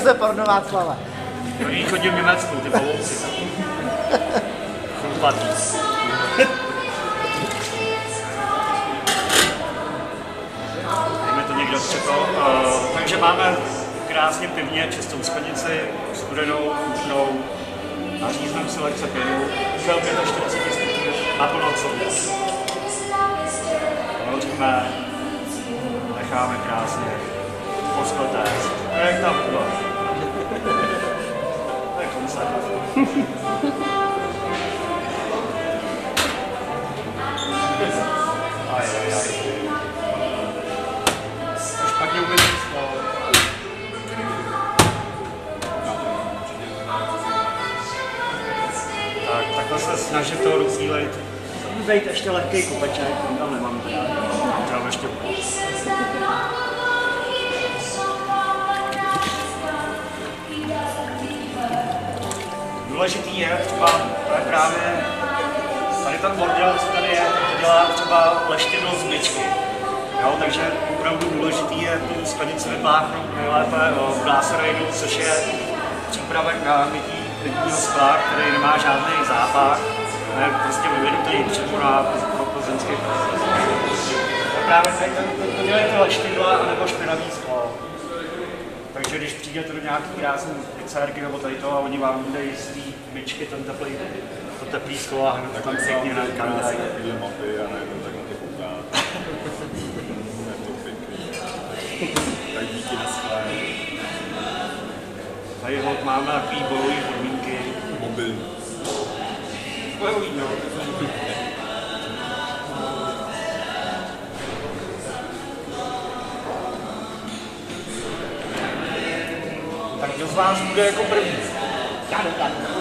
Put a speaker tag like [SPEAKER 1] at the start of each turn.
[SPEAKER 1] se porno Václava.
[SPEAKER 2] Oni chodí v Německu, ty pavouci. Chlupatý. Dejme to někdo přeto. Takže máme krásně pivně čistou sklenici, studenou, účnou a říznou selekce pěnu. Účel 45 stupňů na plnou celou. Hoříme, necháme krásně poskotéct. Jak tam bylo? To je koncert. Ajajaj. To špatně umyslí sklo. Tak, takhle se snažit to rozdělit. Dejte ještě lehký kopeček, tam nemám teda. Třeba ještě důležitý je třeba právě tady ten bordel, co tady je, to dělá třeba leštidlo z myčky. Jo, takže opravdu důležitý je tu sklenici vypláchnout nejlépe v Glaceraidu, což je přípravek na mytí pitního skla, který nemá žádný zápach. Ne, prostě vyvinutý přímo na plzeňský prostor. Právě to dělají ty leštidla nebo špinavý sklo. Takže když přijdete do nějaký krásný pizzerky nebo tady to a oni vám dají z té myčky to teplý sklo a hned tam pěkně nakandají.
[SPEAKER 3] Takové mapy a najednou tak na to kouká. Je to pěkný. Tak díky na skle.
[SPEAKER 2] Tady hod máme takový bojový podmínky.
[SPEAKER 3] Mobilní.
[SPEAKER 2] Bojový, no. Tak kdo z vás bude jako první?
[SPEAKER 1] Já jdu.